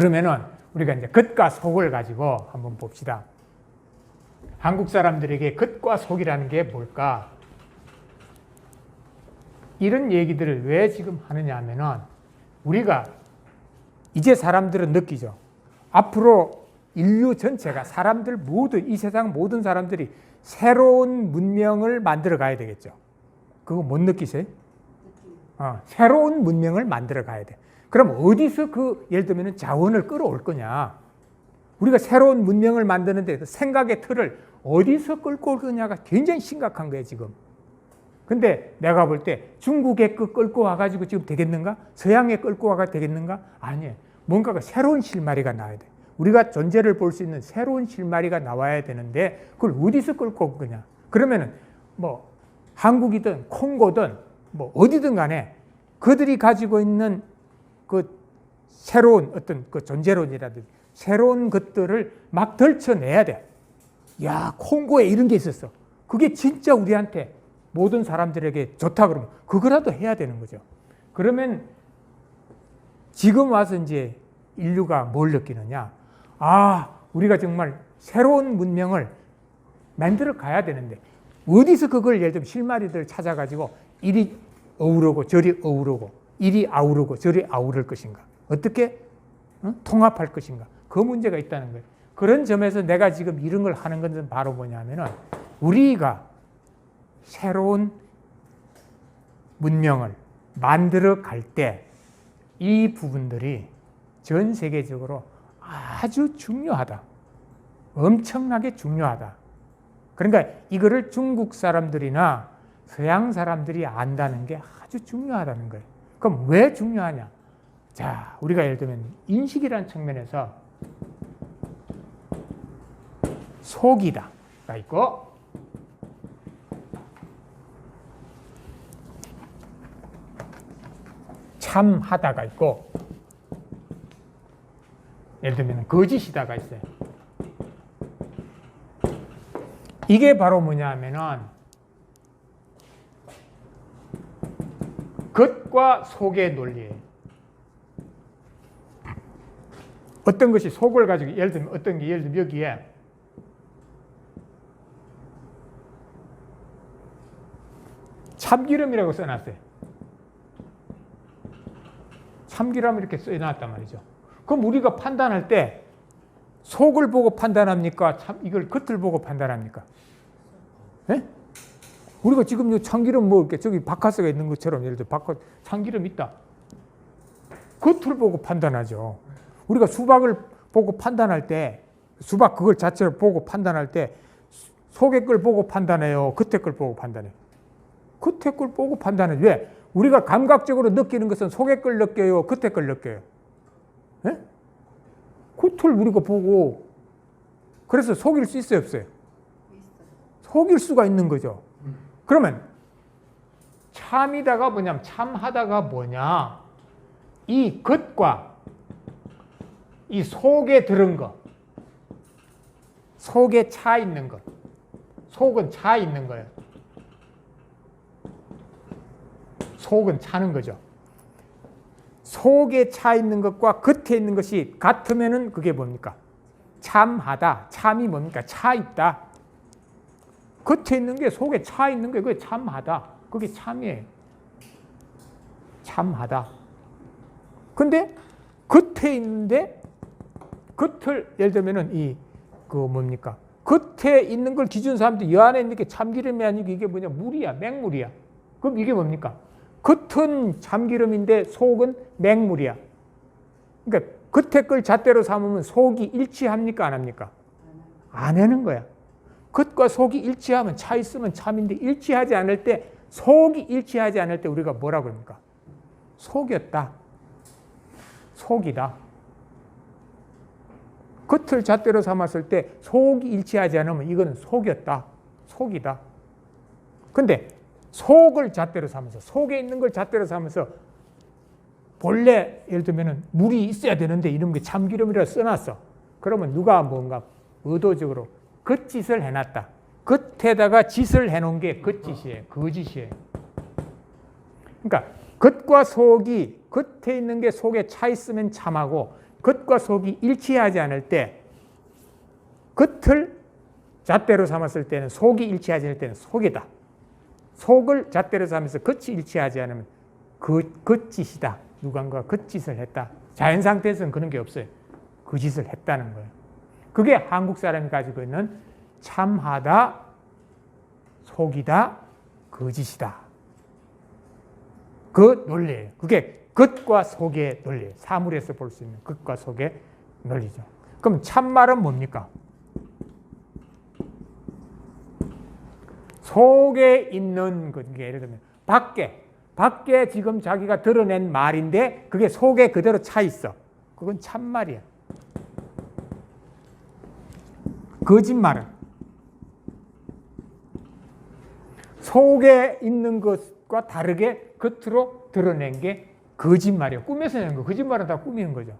그러면은 우리가 이제 겉과 속을 가지고 한번 봅시다. 한국 사람들에게 겉과 속이라는 게 뭘까? 이런 얘기들을 왜 지금 하느냐 하면은 우리가 이제 사람들은 느끼죠. 앞으로 인류 전체가 사람들 모두 이 세상 모든 사람들이 새로운 문명을 만들어 가야 되겠죠. 그거 못 느끼세요? 새로운 문명을 만들어 가야 돼. 그럼 어디서 예를 들면 자원을 끌어올 거냐? 우리가 새로운 문명을 만드는데 그 생각의 틀을 어디서 끌고 올 거냐가 굉장히 심각한 거예요, 지금. 근데 내가 볼 때 중국에 끌고 와가지고 지금 되겠는가? 서양에 끌고 와가 되겠는가? 아니에요. 뭔가가 새로운 실마리가 나와야 돼. 우리가 존재를 볼 수 있는 새로운 실마리가 나와야 되는데 그걸 어디서 끌고 올 거냐? 그러면은 뭐 한국이든 콩고든 뭐 어디든 간에 그들이 가지고 있는 그 새로운 어떤 그 존재론이라든지 새로운 것들을 막 덜쳐내야 돼. 야, 콩고에 이런 게 있었어. 그게 진짜 우리한테 모든 사람들에게 좋다 그러면 그거라도 해야 되는 거죠. 그러면 지금 와서 이제 인류가 뭘 느끼느냐? 우리가 정말 새로운 문명을 만들어 가야 되는데 어디서 그걸 예를 들면 실마리들을 찾아가지고 이리 어우르고 저리 어우르고 이리 아우르고 저리 아우를 것인가? 어떻게 통합할 것인가? 그 문제가 있다는 거예요. 그런 점에서 내가 지금 이런 걸 하는 것은 바로 뭐냐면은 우리가 새로운 문명을 만들어 갈 때 이 부분들이 전 세계적으로 아주 중요하다. 엄청나게 중요하다. 그러니까 이거를 중국 사람들이나 서양 사람들이 안다는 게 아주 중요하다는 거예요. 그럼 왜 중요하냐? 자, 우리가 예를 들면 인식이라는 측면에서 속이다가 있고 참하다가 있고 예를 들면 거짓이다가 있어요. 이게 바로 뭐냐 하면은 겉과 속의 논리예요. 어떤 것이 속을 가지고 예를 들면 어떤 게 예를 들면 여기에 참기름이라고 써놨어요. 참기름 이렇게 써놨단 말이죠. 그럼 우리가 판단할 때 속을 보고 판단합니까? 이걸 겉을 보고 판단합니까? 네? 우리가 지금 이 참기름 먹을게 저기 바카스가 있는 것처럼 예를 들어 바카스 참기름 있다. 겉을 보고 판단하죠. 우리가 수박을 보고 판단할 때 수박 그걸 자체를 보고 판단할 때 속의 걸 보고 판단해요? 겉의 걸 보고 판단해요? 겉의 걸 보고 판단해요. 왜? 우리가 감각적으로 느끼는 것은 속의 걸 느껴요? 겉의 걸 느껴요? 네? 겉을 우리가 보고 그래서 속일 수 있어요? 없어요? 속일 수가 있는 거죠. 그러면 참이다가 뭐냐면 참하다가 뭐냐? 이 겉과 이 속에 들은 것, 속에 차 있는 것, 속은 차 있는 거예요. 속은 차는 거죠. 속에 차 있는 것과 겉에 있는 것이 같으면은 그게 뭡니까? 참하다. 참이 뭡니까? 차 있다. 겉에 있는 게 속에 차 있는 게 그게 참하다. 그게 참이에요. 참하다. 근데 겉에 있는데 겉을 예를 들면은 뭡니까? 겉에 있는 걸 기준 사람들 이 안에 있는 게 참기름이 아니고 이게 뭐냐? 물이야. 맹물이야. 그럼 이게 뭡니까? 겉은 참기름인데 속은 맹물이야. 그러니까 겉에 걸 잣대로 삼으면 속이 일치합니까? 안 합니까? 안 하는 거야. 겉과 속이 일치하면 차 있으면 참인데 일치하지 않을 때 속이 일치하지 않을 때 우리가 뭐라고 합니까? 속였다. 속이다. 겉을 잣대로 삼았을 때 속이 일치하지 않으면 이거는 속였다. 속이다. 근데 속을 잣대로 삼아서 속에 있는 걸 잣대로 삼아서 본래 예를 들면 물이 있어야 되는데 이런 게 참기름이라 써놨어. 그러면 누가 뭔가 의도적으로 겉짓을 해놨다. 겉에다가 짓을 해놓은 게 겉짓이에요. 거짓이에요. 그러니까 겉과 속이 겉에 있는 게 속에 차 있으면 참하고 겉과 속이 일치하지 않을 때 겉을 잣대로 삼았을 때는 속이 일치하지 않을 때는 속이다. 속을 잣대로 삼아서 겉이 일치하지 않으면 겉짓이다. 누군가 겉짓을 했다. 자연 상태에서는 그런 게 없어요. 그 짓을 했다는 거예요. 그게 한국 사람이 가지고 있는 참하다, 속이다, 거짓이다. 그 논리예요. 그게 겉과 속의 논리예요. 사물에서 볼 수 있는 겉과 속의 논리죠. 그럼 참말은 뭡니까? 속에 있는 것, 예를 들면 밖에 지금 자기가 드러낸 말인데 그게 속에 그대로 차 있어. 그건 참말이야. 거짓말은 속에 있는 것과 다르게 겉으로 드러낸 게 거짓말이에요. 꾸며서 내는 거. 거짓말은 다 꾸미는 거죠.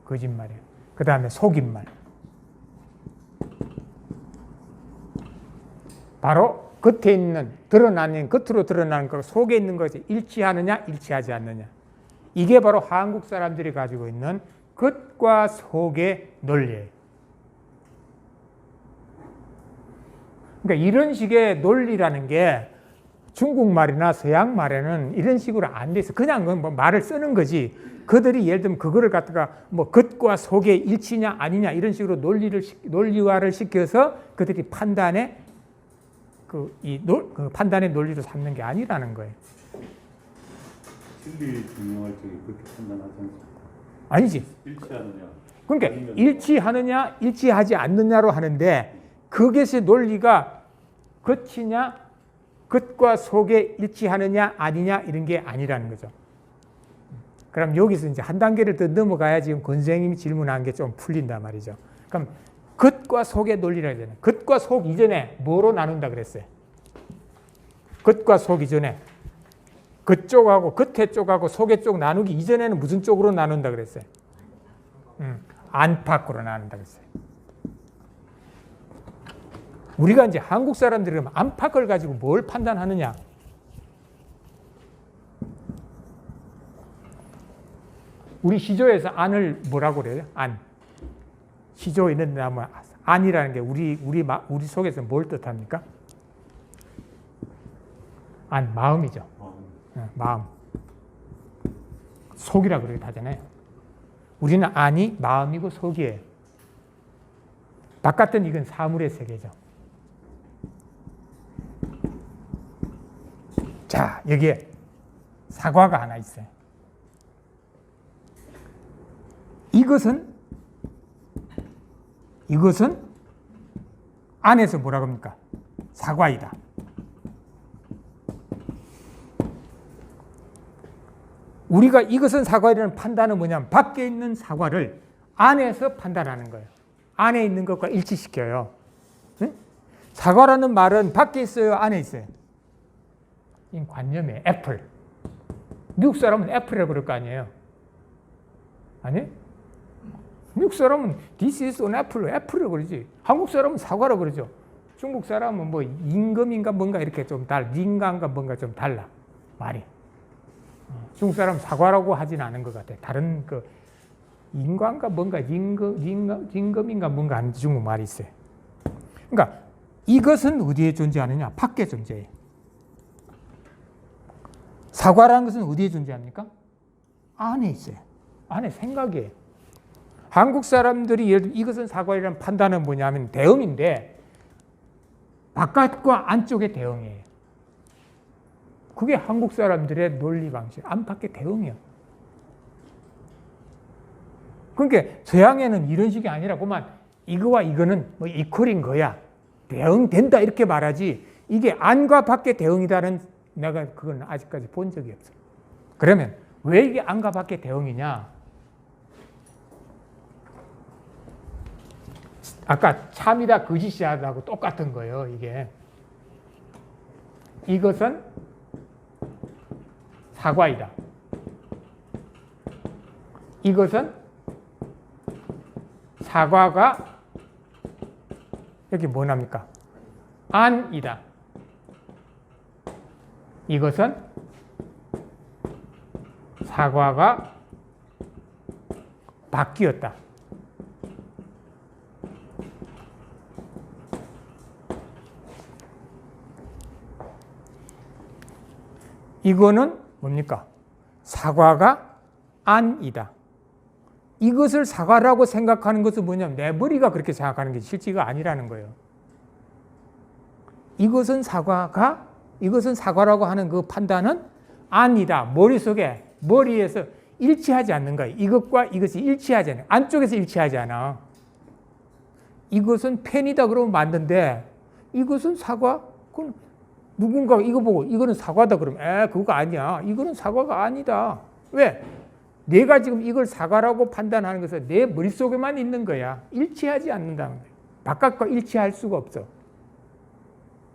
거짓말이에요. 그 다음에 속임말. 바로 겉에 있는 겉으로 드러나는 것, 속에 있는 것이 일치하느냐, 일치하지 않느냐. 이게 바로 한국 사람들이 가지고 있는 겉과 속의 논리예요. 그러니까 이런 식의 논리라는 게 중국말이나 서양말에는 이런 식으로 안 돼 있어. 그냥 뭐 말을 쓰는 거지. 그들이 예를 들면 그거를 갖다가 뭐 겉과 속의 일치냐 아니냐 이런 식으로 논리화를 시켜서 그들이 판단에 그 판단의 논리로 삼는 게 아니라는 거예요. 진리 증명할 적에 그렇게 판단하지 않습니까? 아니지. 일치하느냐. 그러니까 일치하느냐 일치하지 않느냐로 하는데 그것의 논리가 겉과 속에 일치하느냐 아니냐 이런 게 아니라는 거죠. 그럼 여기서 이제 한 단계를 더 넘어가야 지금 권생님이 질문한 게 좀 풀린단 말이죠. 그럼 겉과 속의 논리라 하잖아요. 겉과 속 이전에 뭐로 나눈다 그랬어요? 겉과 속 이전에 겉쪽하고 겉에 쪽하고 속의 쪽 나누기 이전에는 무슨 쪽으로 나눈다 그랬어요? 안팎으로 나눈다 그랬어요. 우리가 이제 한국 사람들이 그러면 안팎을 가지고 뭘 판단하느냐? 우리 시조에서 안을 뭐라고 그래요? 안. 시조에 있는 나무 안이라는 게 우리 속에서 뭘 뜻합니까? 안, 마음이죠. 마음. 속이라고 그러기도 하잖아요. 우리는 안이 마음이고 속이에요. 바깥은 이건 사물의 세계죠. 자, 여기에 사과가 하나 있어요. 이것은 안에서 뭐라고 합니까? 사과이다. 우리가 이것은 사과이라는 판단은 뭐냐면 밖에 있는 사과를 안에서 판단하는 거예요. 안에 있는 것과 일치시켜요. 응? 사과라는 말은 밖에 있어요? 안에 있어요? 이 관념이에요. 애플. 미국 사람은 애플이라고 그럴 거 아니에요? 아니? 미국 사람은 this is an apple, 애플이라고 그러지. 한국 사람은 사과라고 그러죠. 중국 사람은 뭐 임금인가 뭔가 이렇게 좀 링가인가 뭔가 좀 달라. 말이. 중국 사람은 사과라고 하진 않은 것 같아. 다른 그 인과인가 뭔가 임금인가 뭔가 하는 중국 말이 있어요. 그러니까 이것은 어디에 존재하느냐? 밖에 존재해요. 사과라는 것은 어디에 존재합니까? 안에 있어요. 안에 생각이에요. 한국 사람들이 예를 들어 이것은 사과이라는 판단은 뭐냐면 대응인데 바깥과 안쪽의 대응이에요. 그게 한국 사람들의 논리 방식, 안팎의 대응이에요. 그러니까 서양에는 이런 식이 아니라 그만 이거와 이거는 뭐 이퀄인 거야. 대응된다 이렇게 말하지 이게 안과 밖의 대응이다는 내가 그건 아직까지 본 적이 없어요. 그러면 왜 이게 안과 밖의 대응이냐? 아까 참이다 거짓이다하고 똑같은 거예요. 이것은 사과이다. 이것은 사과가 여기 뭐 납니까? 안이다. 이것은 사과가 바뀌었다. 이거는 뭡니까? 사과가 안이다. 이것을 사과라고 생각하는 것은 뭐냐면 내 머리가 그렇게 생각하는 게 실제가 아니라는 거예요. 이것은 사과라고 하는 그 판단은 안이다. 머리에서 일치하지 않는 거예요. 이것과 이것이 일치하지 않아요. 안쪽에서 일치하지 않아. 이것은 펜이다 그러면 맞는데 이것은 사과? 그건 누군가가 이거 보고 이거는 사과다 그러면 그거 아니야. 이거는 사과가 아니다. 왜? 내가 지금 이걸 사과라고 판단하는 것은 내 머릿속에만 있는 거야. 일치하지 않는다는 거야. 바깥과 일치할 수가 없어.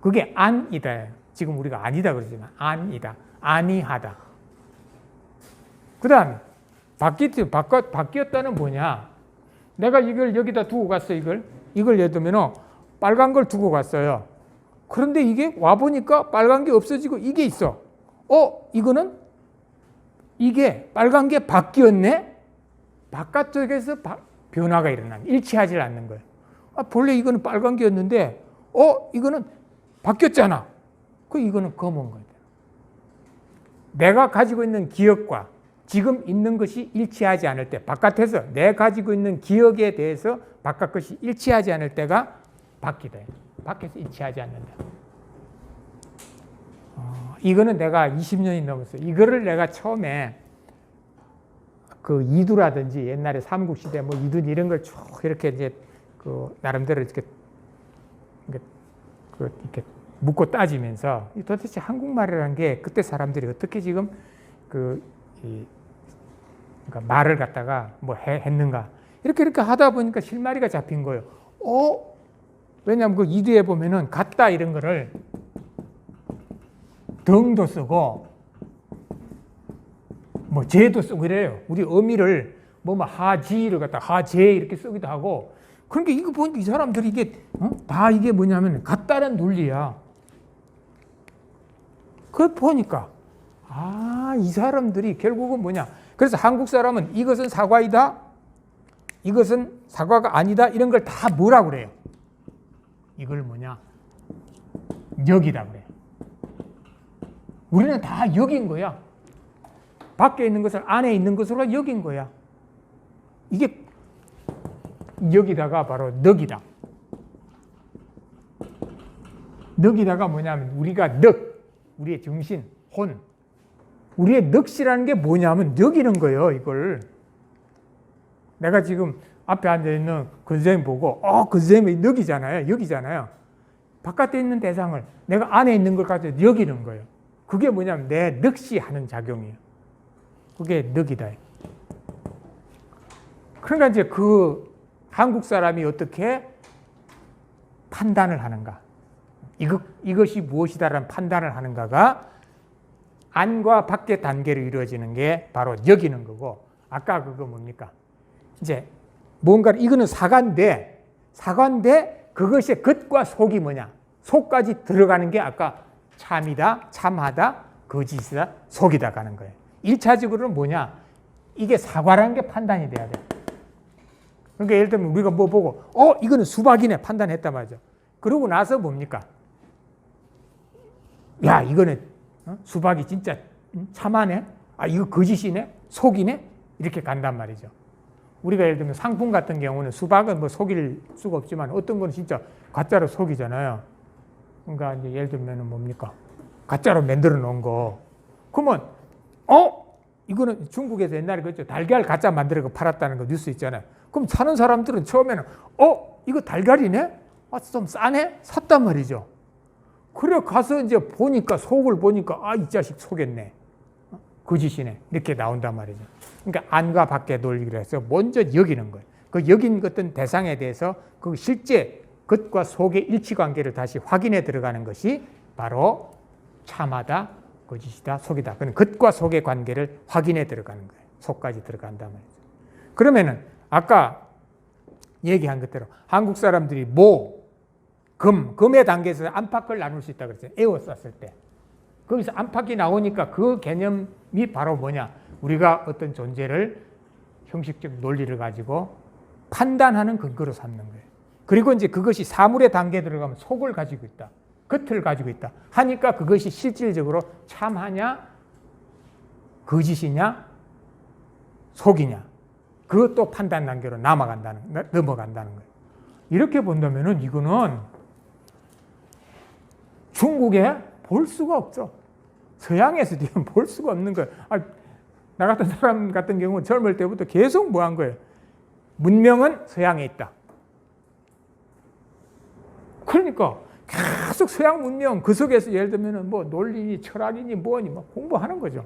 그게 안이다. 지금 우리가 아니다 그러지만 안이다. 아니하다. 그 다음에 바뀌었다는 뭐냐? 내가 이걸 여기다 두고 갔어. 이걸 예를 들면 빨간 걸 두고 갔어요. 그런데 이게 와보니까 빨간 게 없어지고 이게 있어. 이게 빨간 게 바뀌었네? 바깥쪽에서 변화가 일어나는, 일치하지 않는 거예요. 본래 이거는 빨간 게였는데, 이거는 바뀌었잖아. 이거는 검은 거예요. 내가 가지고 있는 기억과 지금 있는 것이 일치하지 않을 때, 바깥에서 내가 가지고 있는 기억에 대해서 바깥 것이 일치하지 않을 때가 바뀌다. 밖에서 일치하지 않는다. 이거는 내가 20년이 넘었어요. 이거를 내가 처음에 그 이두라든지 옛날에 삼국시대 뭐 이두 이런 걸 쭉 이렇게 이제 그 나름대로 이렇게 묻고 따지면서 도대체 한국말이라는 게 그때 사람들이 어떻게 지금 그러니까 말을 갖다가 뭐 했는가 이렇게 하다 보니까 실마리가 잡힌 거예요. 왜냐하면 그 이두에 보면은 같다 이런 거를 덩도 쓰고 뭐 제도 쓰고 그래요. 우리 어미를 뭐 하지를 갖다 하제 이렇게 쓰기도 하고. 그러니까 이거 보니까 이 사람들이 이게 다 이게 뭐냐면 같다는 논리야. 그걸 보니까 이 사람들이 결국은 뭐냐. 그래서 한국 사람은 이것은 사과이다. 이것은 사과가 아니다. 이런 걸 다 뭐라 그래요? 이걸 뭐냐? 역이다 그래요. 우리는 다 역인 거야. 밖에 있는 것을 안에 있는 것으로 역인 거야. 이게 역이다가 바로 넉이다. 넉이다가 뭐냐면 우리가 우리의 정신, 혼. 우리의 넋이라는 게 뭐냐면 넉이는 거예요. 이걸. 내가 지금 앞에 앉아있는 그 선생님 보고 그 선생님이 넉이잖아요. 역이잖아요. 바깥에 있는 대상을 내가 안에 있는 걸 가지고 여기는 거예요. 그게 뭐냐면 내 넋이 하는 작용이에요. 그게 넉이다. 그러니까 이제 그 한국 사람이 어떻게 판단을 하는가. 이것이 무엇이다라는 판단을 하는가가 안과 밖의 단계로 이루어지는 게 바로 여기는 거고, 아까 그거 뭡니까? 이제 뭔가 이거는 사과인데 그것의 겉과 속이 뭐냐? 속까지 들어가는 게 아까 참이다, 참하다, 거짓이다, 속이다 가는 거예요. 1차적으로는 뭐냐? 이게 사과라는 게 판단이 돼야 돼. 그러니까 예를 들면 우리가 뭐 보고 이거는 수박이네 판단했단 말이죠. 그러고 나서 뭡니까? 야, 이거는 수박이 진짜 참하네? 이거 거짓이네? 속이네? 이렇게 간단 말이죠. 우리가 예를 들면 상품 같은 경우는 수박은 뭐 속일 수가 없지만 어떤 건 진짜 가짜로 속이잖아요. 그러니까 이제 예를 들면 뭡니까? 가짜로 만들어 놓은 거. 그러면 이거는 중국에서 옛날에 그랬죠. 달걀 가짜 만들어 팔았다는 거 뉴스 있잖아요. 그럼 사는 사람들은 처음에는 이거 달걀이네? 좀 싸네? 샀단 말이죠. 그래 가서 이제 보니까 속을 보니까 이 자식 속였네. 거짓이네. 이렇게 나온단 말이죠. 그러니까 안과 밖의 논리를 해서 먼저 여기는 거예요. 그 여긴 어떤 대상에 대해서 그 실제 겉과 속의 일치관계를 다시 확인해 들어가는 것이 바로 참하다, 거짓이다, 속이다. 그건 겉과 속의 관계를 확인해 들어가는 거예요. 속까지 들어간단 말이죠. 그러면은 아까 얘기한 것대로 한국 사람들이 금의 단계에서 안팎을 나눌 수 있다고 그랬어요. 에워쌌을 때. 거기서 안팎이 나오니까 그 개념이 바로 뭐냐? 우리가 어떤 존재를 형식적 논리를 가지고 판단하는 근거로 삼는 거예요. 그리고 이제 그것이 사물의 단계에 들어가면 속을 가지고 있다. 겉을 가지고 있다. 하니까 그것이 실질적으로 참하냐, 거짓이냐, 속이냐. 그것도 판단 단계로 넘어간다는 거예요. 이렇게 본다면은 이거는 중국에 볼 수가 없죠. 서양에서도 볼 수가 없는 거예요. 나 같은 사람 같은 경우는 젊을 때부터 계속 뭐 한 거예요. 문명은 서양에 있다. 그러니까 계속 서양 문명 그 속에서 예를 들면 뭐 논리니 철학이니 뭐니 막 공부하는 거죠.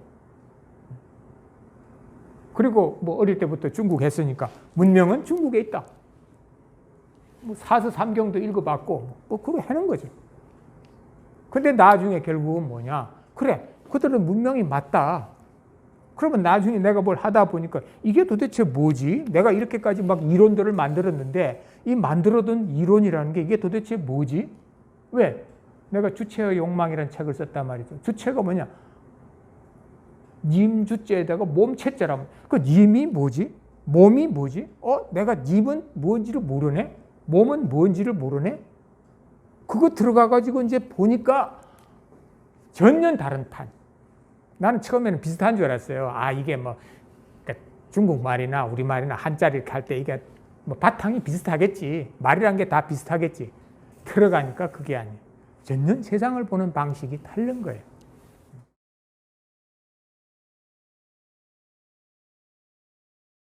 그리고 뭐 어릴 때부터 중국 했으니까 문명은 중국에 있다. 뭐 사서 삼경도 읽어봤고 뭐 그러고 하는 거죠. 근데 나중에 결국은 뭐냐? 그래, 그들은 문명이 맞다. 그러면 나중에 내가 뭘 하다 보니까 이게 도대체 뭐지? 내가 이렇게까지 막 이론들을 만들었는데 이 만들어둔 이론이라는 게 이게 도대체 뭐지? 왜? 내가 주체의 욕망이라는 책을 썼단 말이죠. 주체가 뭐냐? 님 주체에다가 몸체자라면 그 님이 뭐지? 몸이 뭐지? 내가 님은 뭔지를 모르네? 몸은 뭔지를 모르네? 그거 들어가가지고 이제 보니까 전혀 다른 판. 나는 처음에는 비슷한 줄 알았어요. 이게 뭐 그러니까 중국말이나 우리말이나 한자리 이렇게 할 때 이게 뭐 바탕이 비슷하겠지. 말이란 게 다 비슷하겠지. 들어가니까 그게 아니에요. 전혀 세상을 보는 방식이 다른 거예요.